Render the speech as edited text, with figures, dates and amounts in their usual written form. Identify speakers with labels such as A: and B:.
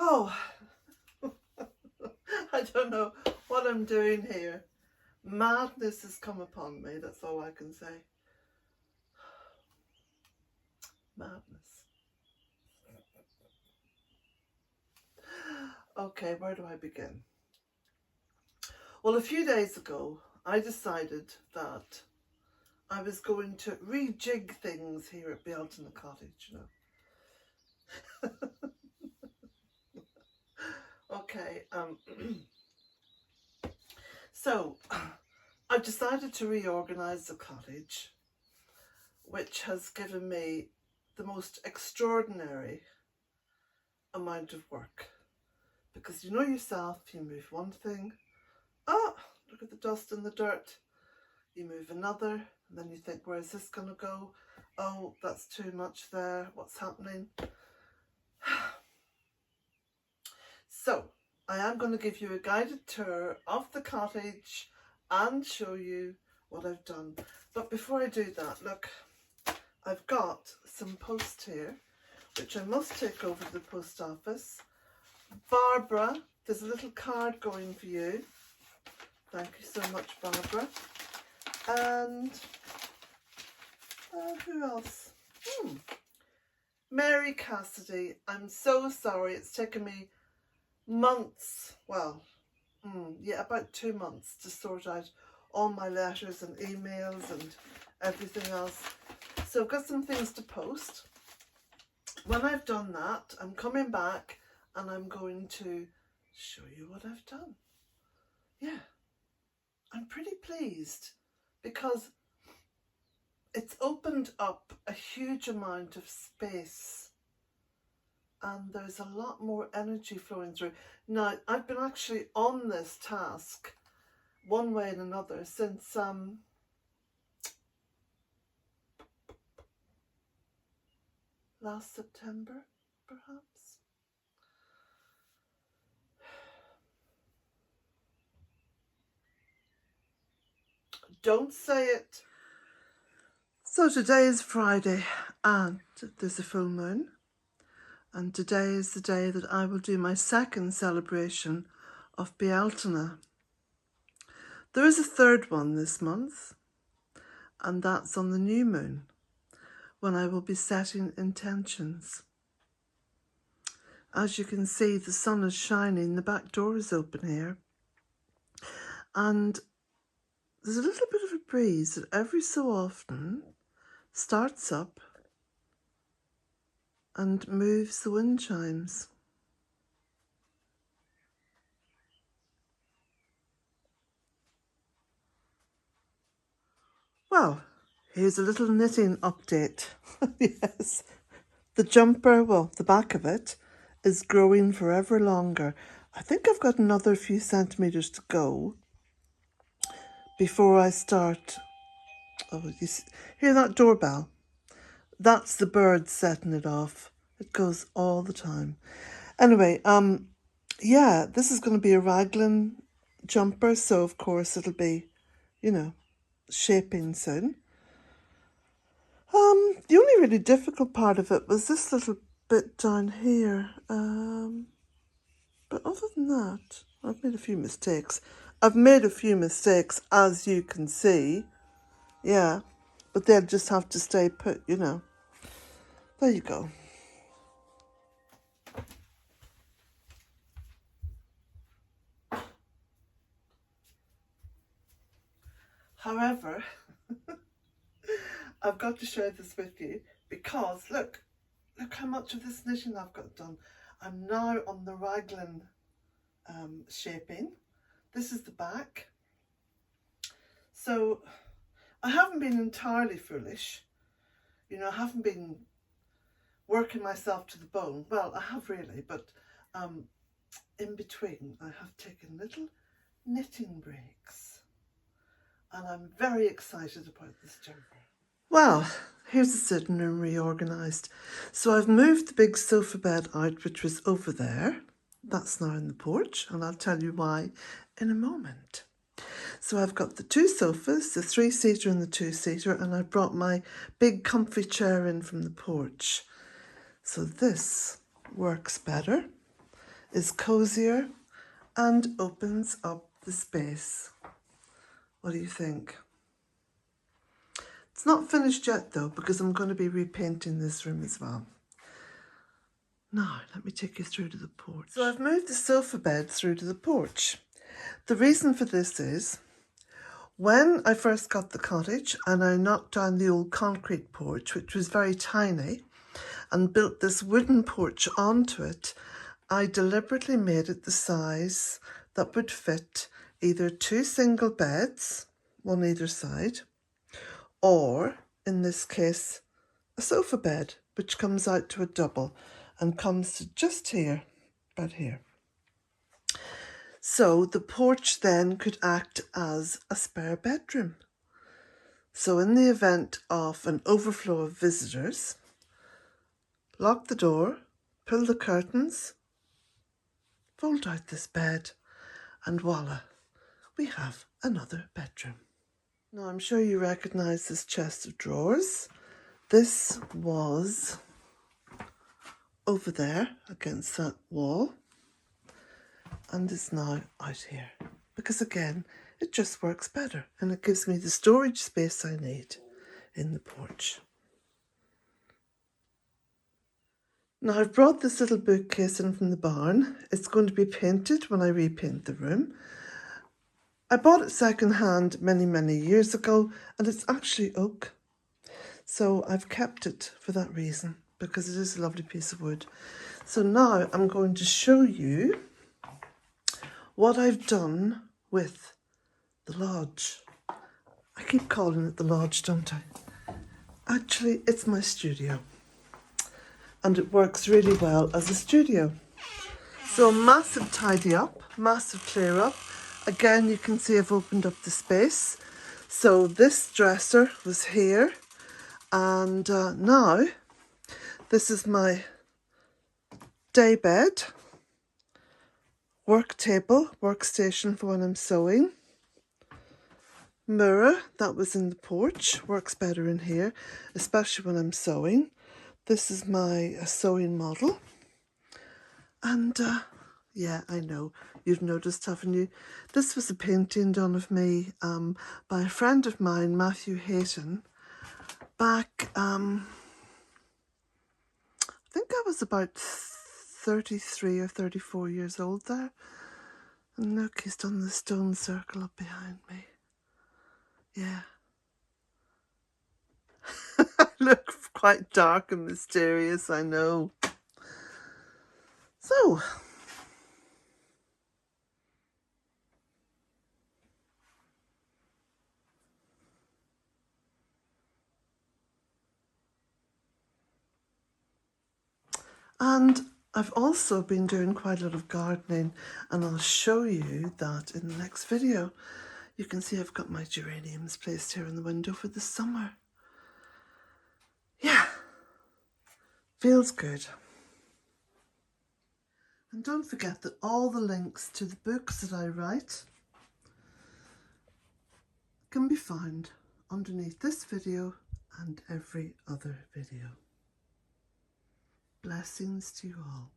A: Oh, I don't know what I'm doing here. Madness has come upon me, that's all I can say. Madness. Okay, where do I begin? Well, a few days ago, I decided that I was going to rejig things here at Midwinter Cottage, you know. Okay, so I've decided to reorganise the cottage, which has given me the most extraordinary amount of work. Because you know yourself, you move one thing, oh, look at the dust and the dirt. You move another, and then you think, where is this going to go? Oh, that's too much there. What's happening? So, I am going to give you a guided tour of the cottage and show you what I've done. But before I do that, look, I've got some post here, which I must take over to the post office. Barbara, there's a little card going for you. Thank you so much, Barbara. And who else? Mary Cassidy. I'm so sorry. It's taken me months. Well, yeah, about 2 months to sort out all my letters and emails and everything else. So I've got some things to post. When I've done that, I'm coming back and I'm going to show you what I've done. Yeah, I'm pretty pleased because it's opened up a huge amount of space and there's a lot more energy flowing through. Now, I've been actually on this task one way and another since last September, perhaps. Don't say it. So today is Friday and there's a full moon, and today is the day that I will do my second celebration of Bealtaine. There is a third one this month, and that's on the new moon, when I will be setting intentions. As you can see, the sun is shining, the back door is open here, and there's a little bit of a breeze that every so often starts up and moves the wind chimes. Well, here's a little knitting update. Yes, the jumper, well, the back of it, is growing forever longer. I think I've got another few centimetres to go before I start. Oh, you hear that doorbell? That's the bird setting it off. It goes all the time. Anyway, yeah, this is going to be a raglan jumper, so of course it'll be, you know, shaping soon. The only really difficult part of it was this little bit down here. But other than that, I've made a few mistakes. I've made a few mistakes, as you can see. Yeah, but they'll just have to stay put, you know. There you go. However, I've got to share this with you because look how much of this knitting I've got done. I'm now on the raglan shaping. This is the back. So I haven't been entirely foolish. You know, I haven't been working myself to the bone. Well, I have really, but in between I have taken little knitting breaks. And I'm very excited about this jumper. Well, here's the sitting room reorganised. So I've moved the big sofa bed out, which was over there. That's now in the porch, and I'll tell you why in a moment. So I've got the two sofas, the 3-seater and the 2-seater, and I've brought my big comfy chair in from the porch. So this works better. is cozier and opens up the space. What do you think? It's not finished yet though, because I'm going to be repainting this room as well. Now, let me take you through to the porch. So I've moved the sofa bed through to the porch. The reason for this is, when I first got the cottage and I knocked down the old concrete porch, which was very tiny, and built this wooden porch onto it, I deliberately made it the size that would fit either 2 single beds, one either side, or, in this case, a sofa bed, which comes out to a double and comes to just here, about here. So the porch then could act as a spare bedroom. So in the event of an overflow of visitors, lock the door, pull the curtains, fold out this bed, and voila, we have another bedroom. Now I'm sure you recognise this chest of drawers. This was over there against that wall and is now out here because again it just works better and it gives me the storage space I need in the porch. Now I've brought this little bookcase in from the barn. It's going to be painted when I repaint the room. I bought it second hand many years ago and it's actually oak. So I've kept it for that reason because it is a lovely piece of wood. So now I'm going to show you what I've done with the lodge. I keep calling it the lodge, don't I? Actually, it's my studio. And it works really well as a studio. So massive tidy up, massive clear up. Again, you can see I've opened up the space. So this dresser was here. And now, this is my day bed, work table, workstation for when I'm sewing. Mirror, that was in the porch, works better in here, especially when I'm sewing. This is my sewing model. And yeah, I know, you've noticed, haven't you? This was a painting done of me by a friend of mine, Matthew Hayton, back, I think I was about 33 or 34 years old there. And look, he's done the stone circle up behind me. Yeah. I look quite dark and mysterious, I know. So, and I've also been doing quite a lot of gardening, and I'll show you that in the next video. You can see I've got my geraniums placed here in the window for the summer. Yeah, feels good. And don't forget that all the links to the books that I write can be found underneath this video and every other video. Blessings to you all.